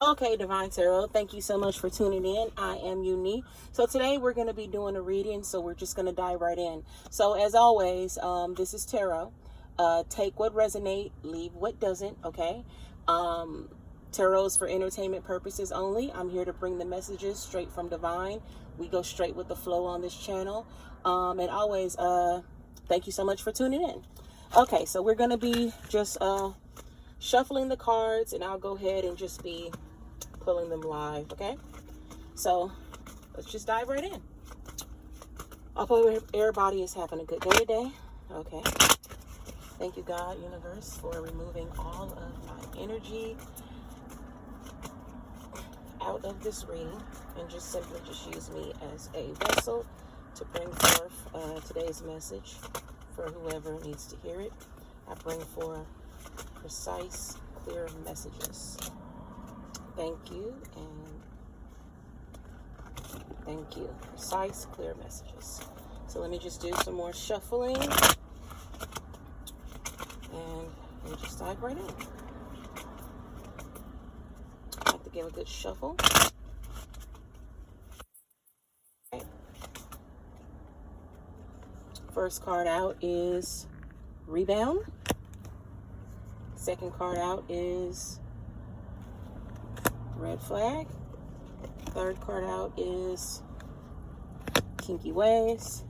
Okay, Divine Tarot, thank you so much for tuning in. I am Unique. So today we're going to be doing a reading, so we're just going to dive right in. So as always, this is tarot. Take what resonate, leave what doesn't, okay? Tarot is for entertainment purposes only. I'm here to bring the messages straight from Divine. We go straight with the flow on this channel. And always, thank you so much for tuning in. Okay, so we're going to be just shuffling the cards, and I'll go ahead and just be pulling them live, okay? So let's just dive right in. I hope everybody is having a good day today. Okay. Thank you, God, universe, for removing all of my energy out of this reading and just simply just use me as a vessel to bring forth today's message for whoever needs to hear it. I bring forth precise, clear messages. Thank you, and thank you. Precise, clear messages. So let me just do some more shuffling, and we'll just dive right in. I have to give a good shuffle. Okay. First card out is Rebound. Second card out is Red Flag. Third card out is Kinky Ways.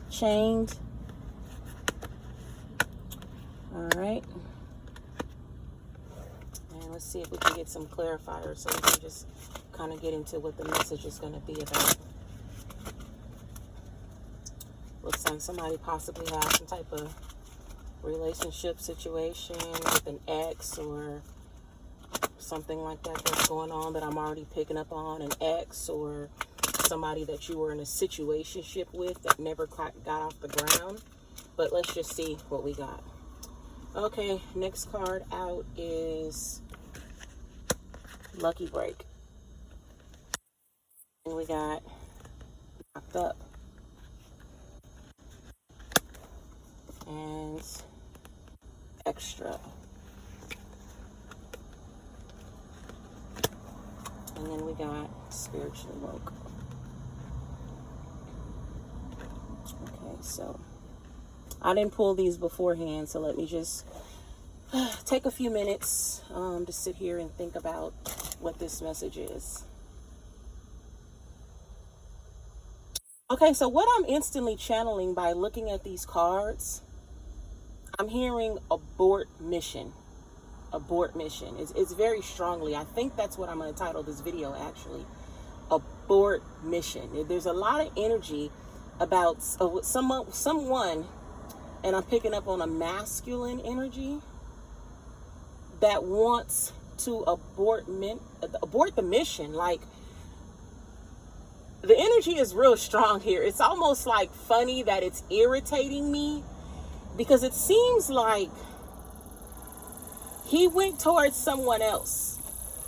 Chained. All right. And let's see if we can get some clarifiers so we can just kind of get into what the message is going to be about. Looks like somebody possibly has some type of relationship situation with an ex or something like that that's going on that I'm already picking up on. An ex or somebody that you were in a situationship with that never quite got off the ground. But let's just see what we got. Okay, next card out is Lucky Break. And we got Knocked Up. And Extra. And then we got Spiritually Woke. Okay, so I didn't pull these beforehand, so let me just take a few minutes to sit here and think about what this message is. Okay, so what I'm instantly channeling by looking at these cards, I'm hearing abort mission. Abort mission. It's very strongly. I think that's what I'm going to title this video, actually. Abort mission. There's a lot of energy about someone, and I'm picking up on a masculine energy that wants to abort the mission. Like, the energy is real strong here. It's almost like funny that it's irritating me, because it seems like he went towards someone else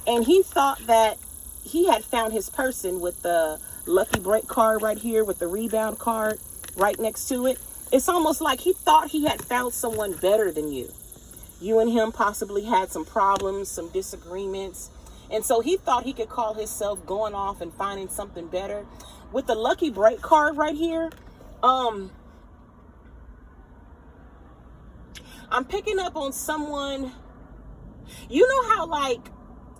and he thought that he had found his person with the Lucky Break card right here with the Rebound card right next to it. It's almost like he thought he had found someone better than you. You and him possibly had some problems, some disagreements. And so he thought he could call himself going off and finding something better. With the Lucky Break card right here, I'm picking up on someone. You know how, like,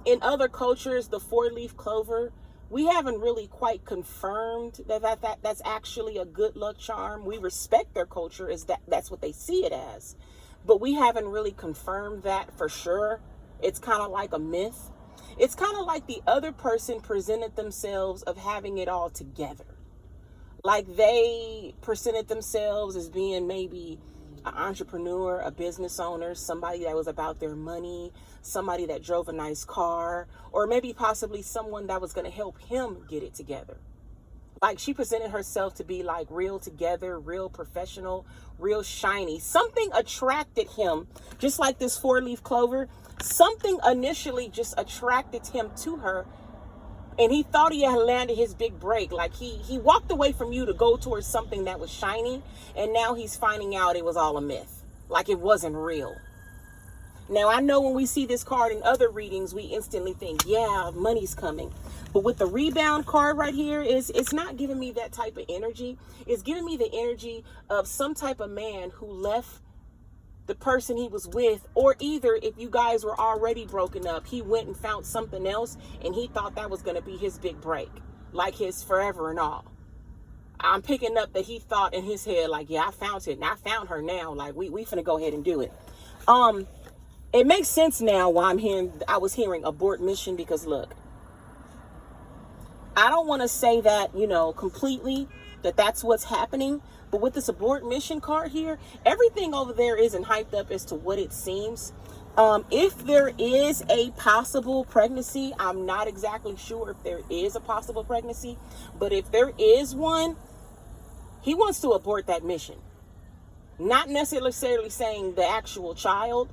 in other cultures, the 4-leaf clover, we haven't really quite confirmed that's actually a good luck charm. We respect their culture as that's what they see it as. But we haven't really confirmed that for sure. It's kind of like a myth. It's kind of like the other person presented themselves of having it all together. Like, they presented themselves as being maybe an entrepreneur, a business owner, somebody that was about their money, somebody that drove a nice car, or maybe possibly someone that was going to help him get it together. Like, she presented herself to be like real together, real professional, real shiny. Something attracted him, just like this 4-leaf clover. Something initially just attracted him to her, and he thought he had landed his big break. Like, he walked away from you to go towards something that was shiny, and now he's finding out it was all a myth. Like, it wasn't real. Now, I know when we see this card in other readings, we instantly think, yeah, money's coming. But with the rebound card right here, it's not giving me that type of energy. It's giving me the energy of some type of man who left the person he was with, or either if you guys were already broken up, he went and found something else and he thought that was going to be his big break, like his forever and all. I'm picking up that he thought in his head, like, yeah, I found it and I found her now. Like, we finna go ahead and do it. It makes sense now why I was hearing abort mission, because look, I don't want to say that, completely that's what's happening. But with this abort mission card here, everything over there isn't hyped up as to what it seems. If there is a possible pregnancy, I'm not exactly sure if there is a possible pregnancy. But if there is one, he wants to abort that mission. Not necessarily saying the actual child.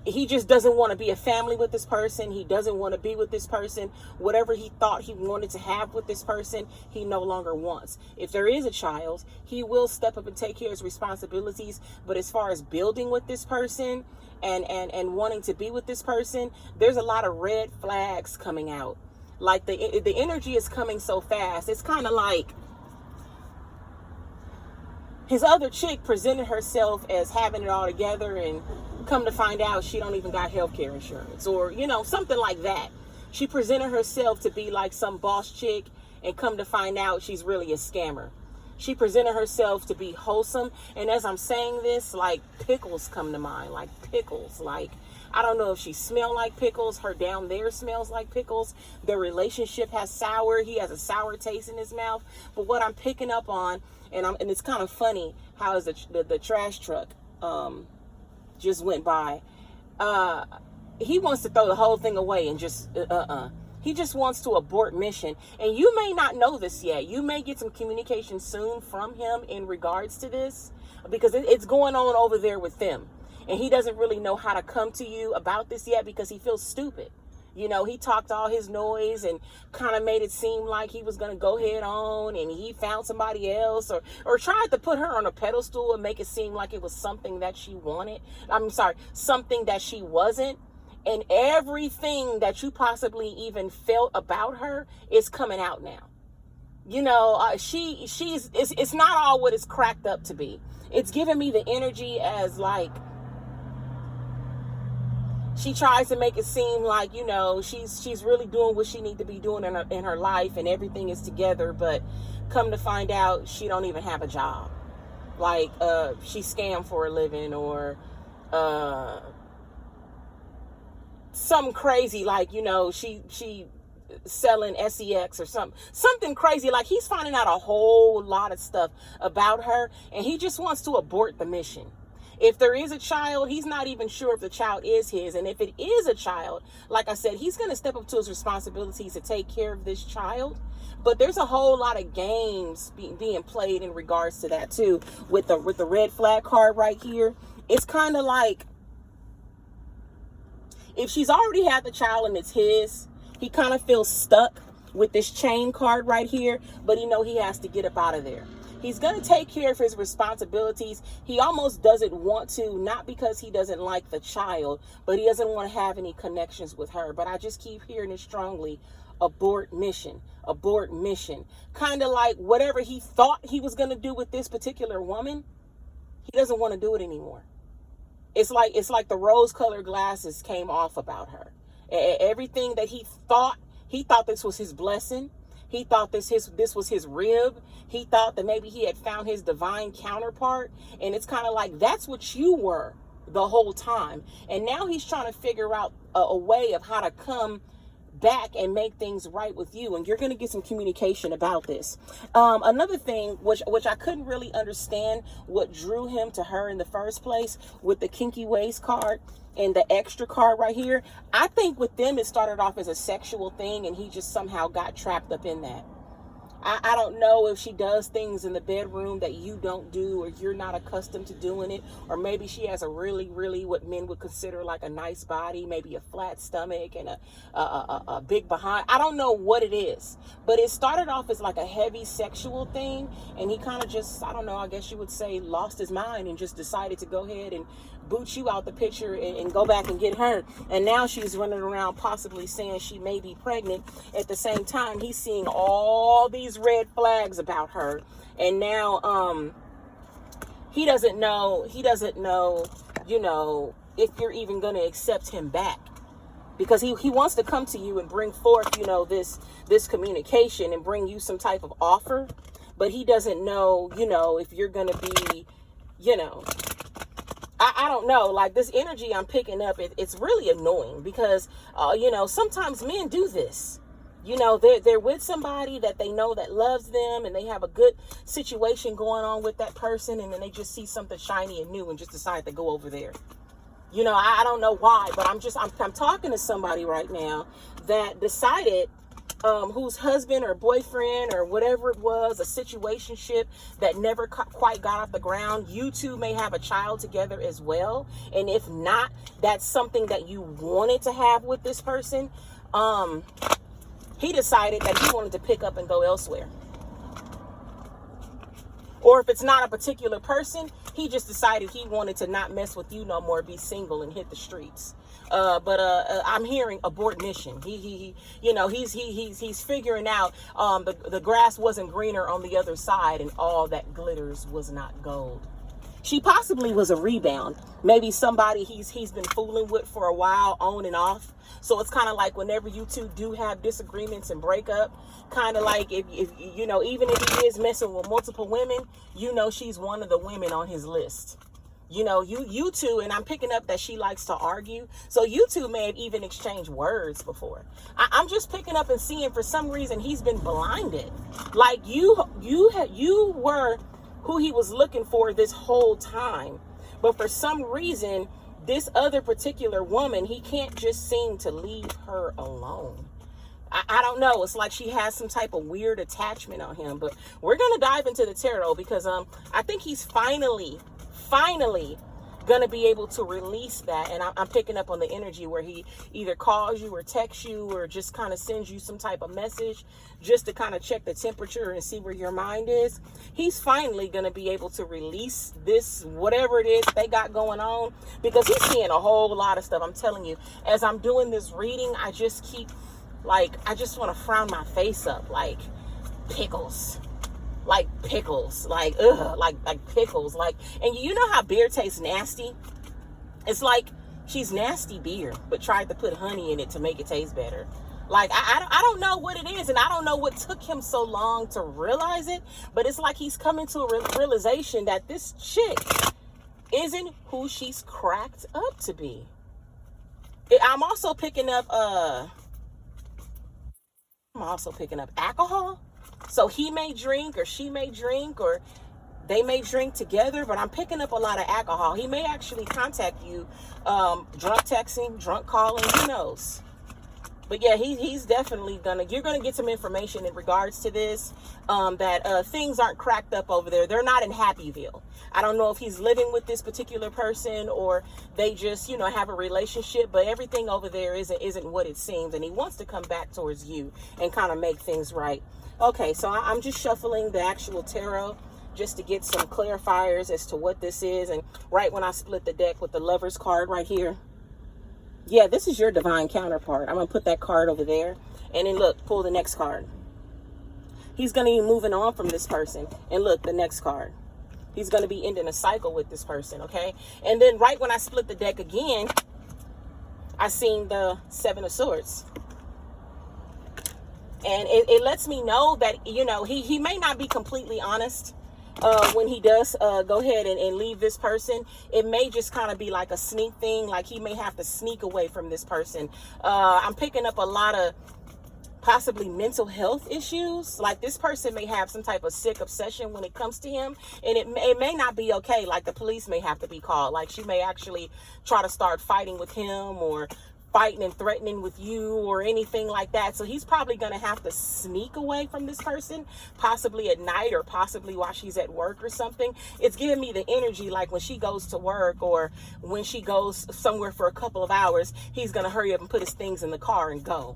He just doesn't want to be a family with this person. He doesn't want to be with this person. Whatever he thought he wanted to have with this person, he no longer wants. If there is a child, he will step up and take care of his responsibilities. But as far as building with this person and wanting to be with this person, there's a lot of red flags coming out. Like the energy is coming so fast. It's kind of like his other chick presented herself as having it all together, and come to find out she don't even got healthcare insurance, or something like that. She presented herself to be like some boss chick, and come to find out she's really a scammer. She presented herself to be wholesome, and as I'm saying this, like, pickles come to mind. Like pickles. Like, I don't know if she smelled like pickles. Her down there smells like pickles. Their relationship has sour. He has a sour taste in his mouth. But what I'm picking up on, and it's kind of funny how is the trash truck just went by. He wants to throw the whole thing away and just he just wants to abort mission. And you may not know this yet. You may get some communication soon from him in regards to this, because it's going on over there with them. And he doesn't really know how to come to you about this yet because he feels stupid. He talked all his noise and kind of made it seem like he was going to go head on, and he found somebody else, or tried to put her on a pedestal and make it seem like it was something that she wanted. Something that she wasn't. And everything that you possibly even felt about her is coming out now. It's not all what it's cracked up to be. It's giving me the energy as like, she tries to make it seem like, she's really doing what she needs to be doing in her life, and everything is together, but come to find out she don't even have a job. Like, she scammed for a living, or something crazy, like, she selling sex or something crazy. Like, he's finding out a whole lot of stuff about her, and he just wants to abort the mission. If there is a child, he's not even sure if the child is his. And if it is a child, like I said, he's going to step up to his responsibilities to take care of this child. But there's a whole lot of games being played in regards to that too. With the red flag card right here, it's kind of like, if she's already had the child and it's his, he kind of feels stuck with this chain card right here. But he has to get up out of there. He's going to take care of his responsibilities. He almost doesn't want to, not because he doesn't like the child, but he doesn't want to have any connections with her. But I just keep hearing it strongly. Abort mission. Abort mission. Kind of like whatever he thought he was going to do with this particular woman, he doesn't want to do it anymore. It's like the rose-colored glasses came off about her. Everything that he thought this was his blessing. He thought this was his rib. He thought that maybe he had found his divine counterpart. And it's kind of like, that's what you were the whole time. And now he's trying to figure out a way of how to come back and make things right with you. And you're going to get some communication about this. Another thing, which I couldn't really understand what drew him to her in the first place, with the kinky ways card and the extra card right here. I think with them, it started off as a sexual thing, and he just somehow got trapped up in that. I don't know if she does things in the bedroom that you don't do, or you're not accustomed to doing it. Or maybe she has a really, really what men would consider like a nice body, maybe a flat stomach and a big behind. I don't know what it is, but it started off as like a heavy sexual thing. And he kind of just, I don't know, I guess you would say, lost his mind and just decided to go ahead and boot you out the picture and go back and get her. And now she's running around possibly saying she may be pregnant. At the same time, he's seeing all these red flags about her. And now he doesn't know, you know, if you're even going to accept him back. Because he wants to come to you and bring forth, you know, this communication and bring you some type of offer. But he doesn't know, you know, if you're going to be, you know, I don't know. Like, this energy I'm picking up, it's really annoying because, you know, sometimes men do this. You know, they're with somebody that they know that loves them and they have a good situation going on with that person. And then they just see something shiny and new and just decide to go over there. You know, I don't know why, but I'm talking to somebody right now that decided, whose husband or boyfriend or whatever it was, a situationship that never quite got off the ground. You two may have a child together as well. And if not, that's something that you wanted to have with this person. He decided that he wanted to pick up and go elsewhere. Or if it's not a particular person, he just decided he wanted to not mess with you no more, be single and hit the streets. But I'm hearing abort mission. He you know, he's figuring out the grass wasn't greener on the other side, and all that glitters was not gold. She possibly was a rebound. Maybe somebody he's been fooling with for a while, on and off. So it's kind of like whenever you two do have disagreements and break up, kind of like if you know, even if he is messing with multiple women, you know, she's one of the women on his list. You know, you two, and I'm picking up that she likes to argue. So you two may have even exchanged words before. I'm just picking up and seeing for some reason he's been blinded. Like you were who he was looking for this whole time. But for some reason, this other particular woman, he can't just seem to leave her alone. I don't know. It's like she has some type of weird attachment on him. But we're going to dive into the tarot because I think he's finally going to be able to release that. And I'm picking up on the energy where he either calls you or texts you or just kind of sends you some type of message just to kind of check the temperature and see where your mind is. He's finally going to be able to release this, whatever it is they got going on, because he's seeing a whole lot of stuff. I'm telling you, as I'm doing this reading, I just keep, like, I just want to frown my face up, like pickles. Like pickles, like ugh, like pickles, like. And you know how beer tastes nasty? It's like she's nasty beer, but tried to put honey in it to make it taste better. Like I don't know what it is, and I don't know what took him so long to realize it. But it's like he's coming to a realization that this chick isn't who she's cracked up to be. I'm also picking up alcohol. So he may drink or she may drink or they may drink together, but I'm picking up a lot of alcohol. He may actually contact you, drunk texting, drunk calling, who knows? But yeah, he's definitely you're gonna get some information in regards to this, that things aren't cracked up over there. They're not in Happyville. I don't know if he's living with this particular person or they just, you know, have a relationship, but everything over there isn't what it seems. And he wants to come back towards you and kind of make things right. Okay, so I'm just shuffling the actual tarot just to get some clarifiers as to what this is. And right when I split the deck with the Lover's card right here, yeah, this is your divine counterpart. I'm going to put that card over there. And then look, pull the next card. He's going to be moving on from this person. And look, the next card. He's going to be ending a cycle with this person, okay? And then right when I split the deck again, I seen the Seven of Swords. And it lets me know that, you know, he may not be completely honest when he does go ahead and leave this person. It may just kind of be like a sneak thing. Like he may have to sneak away from this person. I'm picking up a lot of possibly mental health issues. Like this person may have some type of sick obsession when it comes to him. And it may not be okay. Like the police may have to be called. Like she may actually try to start fighting with him or fighting and threatening with you or anything like that. So he's probably going to have to sneak away from this person, possibly at night or possibly while she's at work or something. It's giving me the energy like when she goes to work or when she goes somewhere for a couple of hours, he's going to hurry up and put his things in the car and go.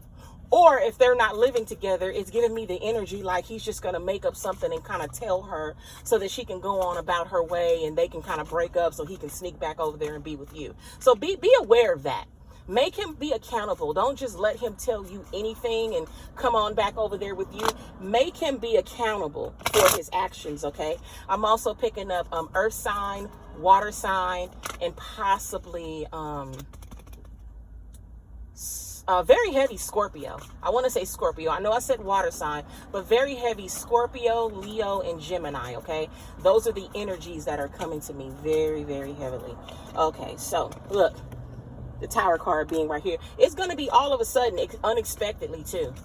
Or if they're not living together, it's giving me the energy like he's just going to make up something and kind of tell her so that she can go on about her way and they can kind of break up so he can sneak back over there and be with you. So be aware of that. Make him be accountable. Don't just let him tell you anything and come on back over there with you. Make him be accountable for his actions, okay? I'm also picking up earth sign, water sign, and possibly very heavy Scorpio. I want to say Scorpio. I know I said water sign, but very heavy Scorpio, Leo, and Gemini, okay? Those are the energies that are coming to me very, very heavily. Okay, so look, the Tower card being right here. It's going to be all of a sudden, unexpectedly too.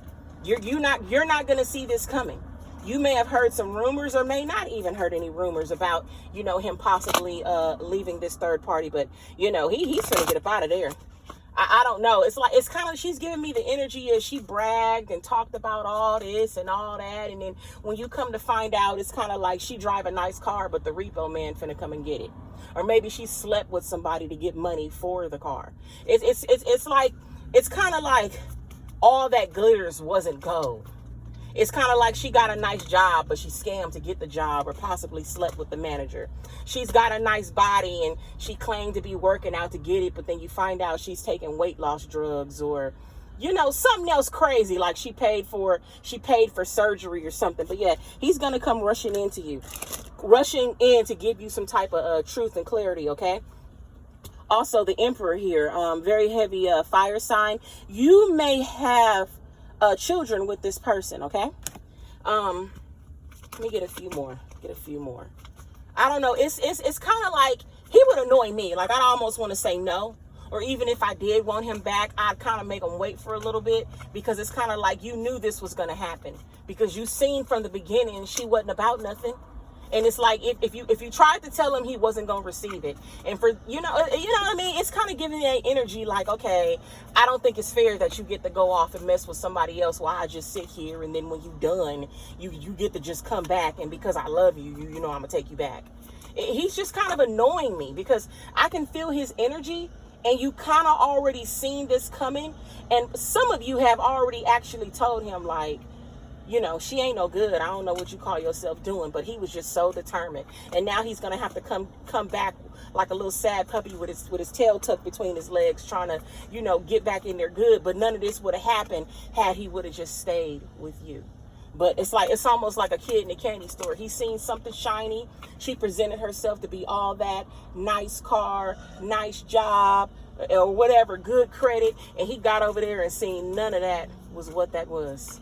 You're not going to see this coming. You may have heard some rumors or may not even heard any rumors about, you know, him possibly leaving this third party, but you know, he's going to get up out of there. I don't know. It's like, it's kind of, she's giving me the energy as she bragged and talked about all this and all that. And then when you come to find out, it's kind of like she drive a nice car, but the repo man finna come and get it. Or maybe she slept with somebody to get money for the car. It's like, it's kind of like all that glitters wasn't gold. It's kind of like she got a nice job, but she scammed to get the job or possibly slept with the manager. She's got a nice body and she claimed to be working out to get it, but then you find out she's taking weight loss drugs or, you know, something else crazy, like she paid for surgery or something. But yeah, he's going to come rushing in to give you some type of truth and clarity, okay? Also, the Emperor here, very heavy fire sign. You may have children with this person, okay? Let me get a few more. I don't know. It's kind of like he would annoy me. Like, I almost want to say no. Or even if I did want him back, I'd kind of make him wait for a little bit, because it's kind of like you knew this was going to happen, because you seen from the beginning she wasn't about nothing. And it's like, if you tried to tell him, he wasn't going to receive it. And for, you know what I mean? It's kind of giving that energy like, okay, I don't think it's fair that you get to go off and mess with somebody else while I just sit here. And then when you done, you get to just come back. And because I love you, you know, I'm going to take you back. He's just kind of annoying me because I can feel his energy. And you kind of already seen this coming. And some of you have already actually told him, like, you know, she ain't no good. I don't know what you call yourself doing, but he was just so determined. And now he's going to have to come back like a little sad puppy with his tail tucked between his legs, trying to, you know, get back in there good. But none of this would have happened had he would have just stayed with you. But it's like, it's almost like a kid in a candy store. He's seen something shiny. She presented herself to be all that, nice car, nice job, or whatever, good credit. And he got over there and seen none of that was what that was.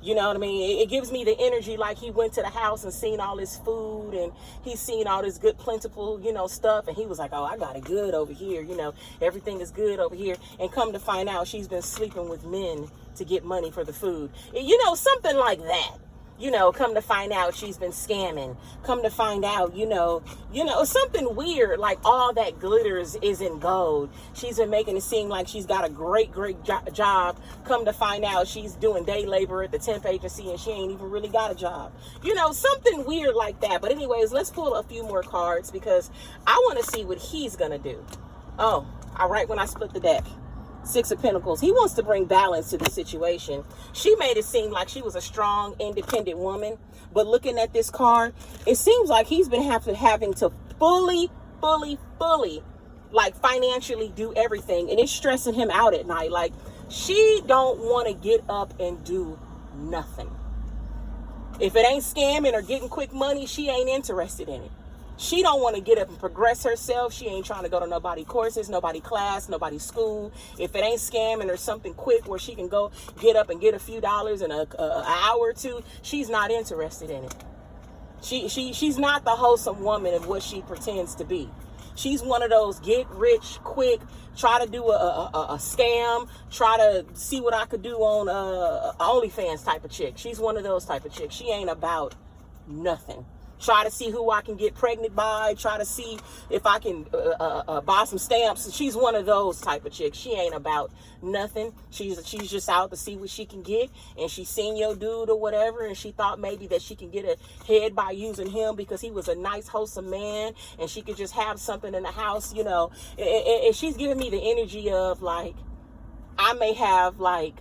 You know what I mean? It gives me the energy like he went to the house and seen all this food and he's seen all this good, plentiful, you know, stuff. And he was like, oh, I got it good over here. You know, everything is good over here. And come to find out, she's been sleeping with men to get money for the food. You know, something like that. You know, come to find out she's been scamming. Come to find out, you know, something weird, like all that glitters isn't gold. She's been making it seem like she's got a great job. Come to find out she's doing day labor at the temp agency and she ain't even really got a job. You know, something weird like that. But anyways, let's pull a few more cards because I want to see what he's going to do. Oh, all right, when I split the deck. Six of Pentacles. He wants to bring balance to the situation. She made it seem like she was a strong, independent woman. But looking at this card, it seems like he's been having to fully, like financially do everything. And it's stressing him out at night. Like, she don't want to get up and do nothing. If it ain't scamming or getting quick money, she ain't interested in it. She don't want to get up and progress herself. She ain't trying to go to nobody courses, nobody class, nobody school. If it ain't scamming or something quick where she can go get up and get a few dollars in an hour or two, she's not interested in it. She's not the wholesome woman of what she pretends to be. She's one of those get rich quick, try to do a scam, try to see what I could do on OnlyFans type of chick. She's one of those type of chicks. She ain't about nothing. Try to see who I can get pregnant by. Try to see if I can buy some stamps. She's one of those type of chicks. She ain't about nothing. She's just out to see what she can get. And she seen your dude or whatever. And she thought maybe that she can get ahead by using him because he was a nice, wholesome man. And she could just have something in the house, you know. And she's giving me the energy of like, I may have like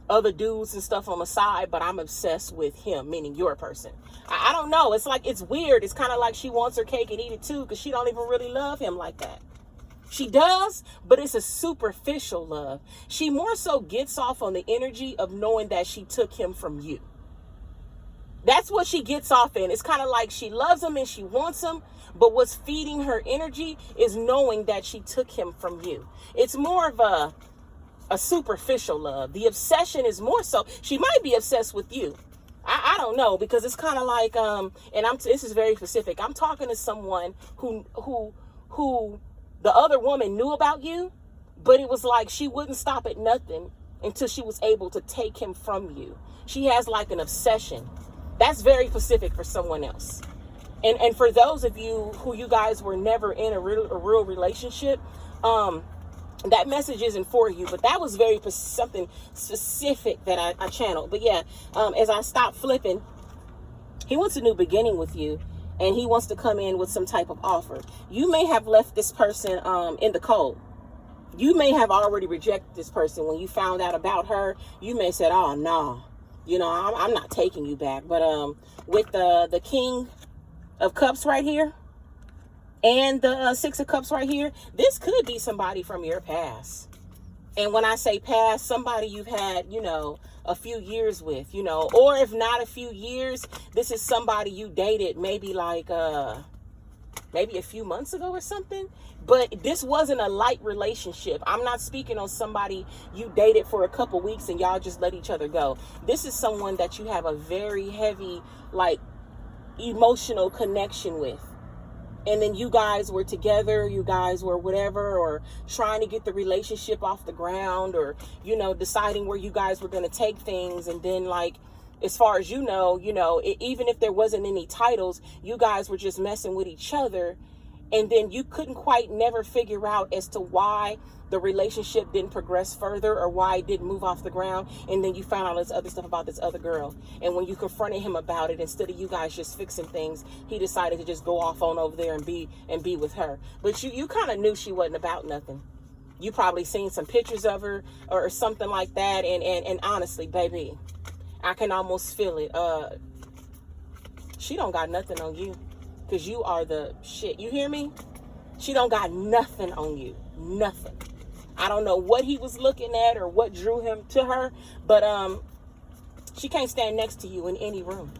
other dudes and stuff on the side, but I'm obsessed with him, meaning your person. I don't know. It's like, it's weird. It's kind of like she wants her cake and eat it too, because she don't even really love him like that. She does, but it's a superficial love. She more so gets off on the energy of knowing that she took him from you. That's what she gets off in. It's kind of like she loves him and she wants him, but what's feeding her energy is knowing that she took him from you. It's more of a superficial love. The obsession is more so, she might be obsessed with you. I don't know, because it's kind of like, this is very specific. I'm talking to someone who the other woman knew about you, but it was like she wouldn't stop at nothing until she was able to take him from you. She has like an obsession. That's very specific for someone else. And for those of you who you guys were never in a real relationship, that message isn't for you, but that was very something specific that I channeled. But yeah, as I stop flipping, he wants a new beginning with you, and he wants to come in with some type of offer. You may have left this person in the cold. You may have already rejected this person. When you found out about her, you may have said, oh, no. You know, I'm not taking you back. But with the King of Cups right here and the Six of Cups right here, this could be somebody from your past. And when I say past, somebody you've had, you know, a few years with, you know, or if not a few years, this is somebody you dated maybe like maybe a few months ago or something. But this wasn't a light relationship. I'm not speaking on somebody you dated for a couple weeks and y'all just let each other go. This is someone that you have a very heavy, like, emotional connection with. And then you guys were together, you guys were whatever, or trying to get the relationship off the ground, or, you know, deciding where you guys were going to take things. And then, like, as far as you know, even if there wasn't any titles, you guys were just messing with each other. And then you couldn't quite never figure out as to why the relationship didn't progress further or why it didn't move off the ground. And then you found out this other stuff about this other girl. And when you confronted him about it, instead of you guys just fixing things, he decided to just go off on over there and be with her. But you kind of knew she wasn't about nothing. You probably seen some pictures of her or something like that. And honestly, baby, I can almost feel it. She don't got nothing on you. Because you are the shit. You hear me? She don't got nothing on you. Nothing. I don't know what he was looking at or what drew him to her. But she can't stand next to you in any room.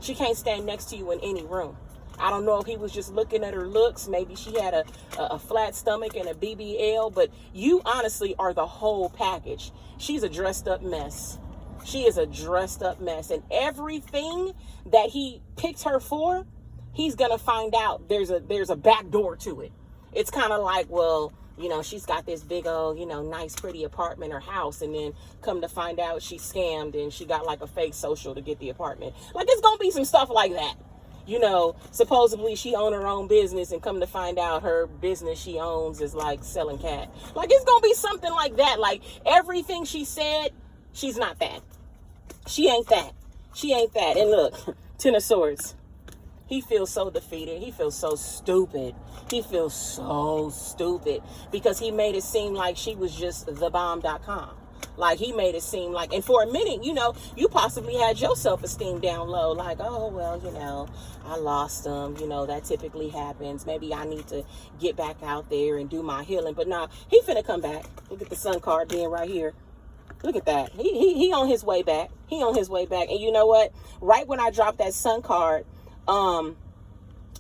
She can't stand next to you in any room. I don't know if he was just looking at her looks. Maybe she had a flat stomach and a BBL. But you honestly are the whole package. She's a dressed up mess. She is a dressed up mess. And everything that he picked her for, he's going to find out there's a back door to it. It's kind of like, well, you know, she's got this big old, you know, nice, pretty apartment or house. And then come to find out she scammed and she got like a fake social to get the apartment. Like, it's going to be some stuff like that. You know, supposedly she owned her own business and come to find out her business she owns is like selling cat. Like, it's going to be something like that. Like, everything she said, she's not that. She ain't that. She ain't that. And look, Ten of Swords. He feels so defeated. He feels so stupid. He feels so stupid because he made it seem like she was just thebomb.com. Like, he made it seem like, and for a minute, you know, you possibly had your self-esteem down low. Like, oh, well, you know, I lost him. You know, that typically happens. Maybe I need to get back out there and do my healing. But nah, he finna come back. Look at the sun card being right here. Look at that. He on his way back. He on his way back. And you know what? Right when I dropped that sun card,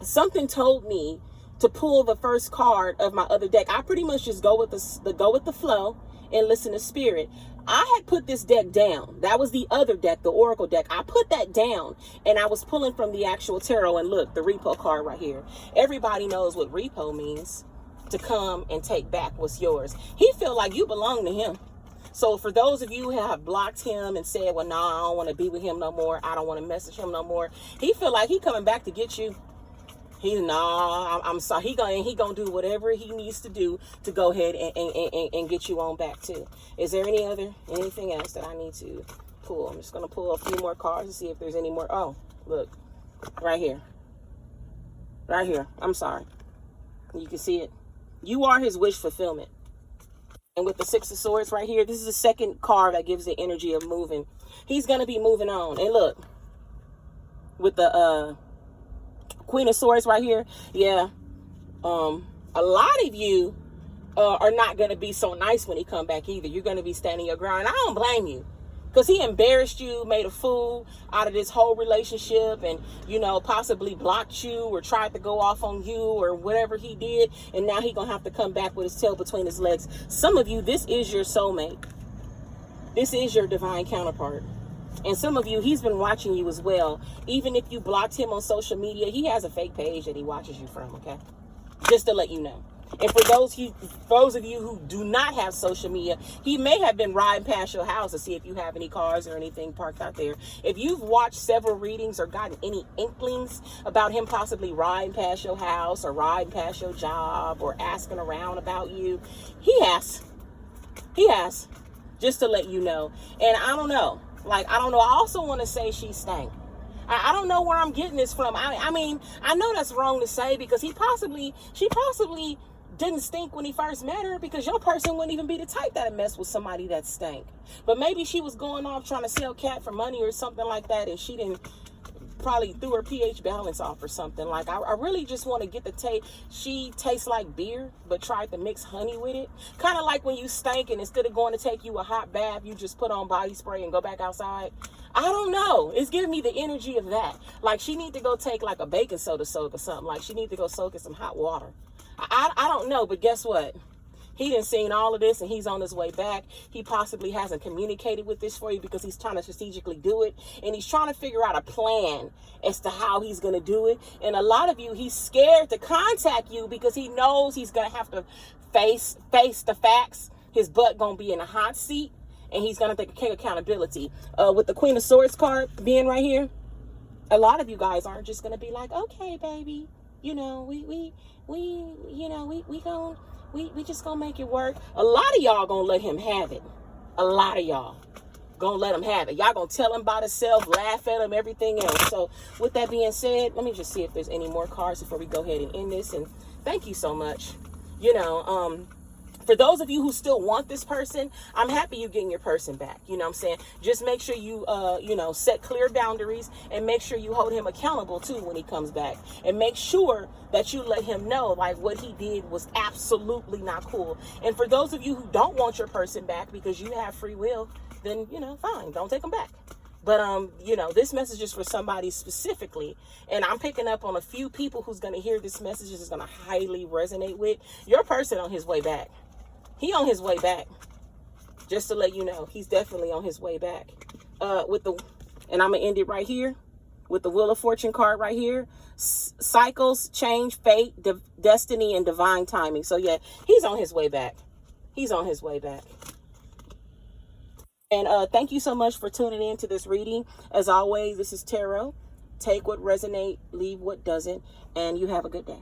something told me to pull the first card of my other deck. I pretty much just go with the flow and listen to spirit. I had put this deck down. That was the other deck, the Oracle deck. I put that down and I was pulling from the actual tarot. And look, the repo card right here. Everybody knows what repo means. To come and take back what's yours. He feel like you belong to him. So for those of you who have blocked him and said, well, nah, I don't want to be with him no more. I don't want to message him no more. He feel like he coming back to get you. I'm sorry. He gonna do whatever he needs to do to go ahead and get you on back too. Is there anything else that I need to pull? I'm just going to pull a few more cards to see if there's any more. Oh, look, right here. Right here. I'm sorry. You can see it. You are his wish fulfillment. And with the Six of Swords right here, this is the second card that gives the energy of moving. He's going to be moving on. And look, with the Queen of Swords right here, yeah, a lot of you are not going to be so nice when he come back either. You're going to be standing your ground. I don't blame you. Because he embarrassed you, made a fool out of this whole relationship, and, you know, possibly blocked you or tried to go off on you or whatever he did. And now he's going to have to come back with his tail between his legs. Some of you, this is your soulmate. This is your divine counterpart. And some of you, he's been watching you as well. Even if you blocked him on social media, he has a fake page that he watches you from, okay? Just to let you know. And for those of you who do not have social media, he may have been riding past your house to see if you have any cars or anything parked out there. If you've watched several readings or gotten any inklings about him possibly riding past your house or riding past your job or asking around about you, he has. Just to let you know. And I don't know. I don't know. I also want to say she stank. I don't know where I'm getting this from. I mean, I know that's wrong to say because she possibly didn't stink when he first met her, because your person wouldn't even be the type that'd mess with somebody that stank. But maybe she was going off trying to sell cat for money or something like that, and she didn't probably threw her pH balance off or something. Like, I really just want to get the taste. She tastes like beer, but tried to mix honey with it. Kind of like when you stank and instead of going to take you a hot bath, you just put on body spray and go back outside. I don't know. It's giving me the energy of that. Like, she need to go take like a baking soda soak or something. Like, she need to go soak in some hot water. I don't know, but guess what? He done seen all of this and he's on his way back. He possibly hasn't communicated with this for you because he's trying to strategically do it. And he's trying to figure out a plan as to how he's going to do it. And a lot of you, he's scared to contact you because he knows he's going to have to face the facts. His butt going to be in a hot seat and he's going to take accountability. With the Queen of Swords card being right here, a lot of you guys aren't just going to be like, okay, baby, you know, we just gonna make it work. A lot of y'all gonna let him have it. A lot of y'all gonna let him have it. Y'all gonna tell him about himself, laugh at him, everything else. So with that being said, let me just see if there's any more cards before we go ahead and end this. And thank you so much. You know, for those of you who still want this person, I'm happy you're getting your person back. You know what I'm saying? Just make sure you, set clear boundaries and make sure you hold him accountable too when he comes back. And make sure that you let him know, like, what he did was absolutely not cool. And for those of you who don't want your person back because you have free will, then, fine, don't take them back. But, this message is for somebody specifically. And I'm picking up on a few people who's going to hear this message is going to highly resonate with. Your person on his way back. He on his way back. Just to let you know, he's definitely on his way back. And I'm going to end it right here with the Wheel of Fortune card right here. Cycles, change, fate, destiny, and divine timing. So, yeah, he's on his way back. He's on his way back. And thank you so much for tuning in to this reading. As always, this is Tarot. Take what resonates, leave what doesn't, and you have a good day.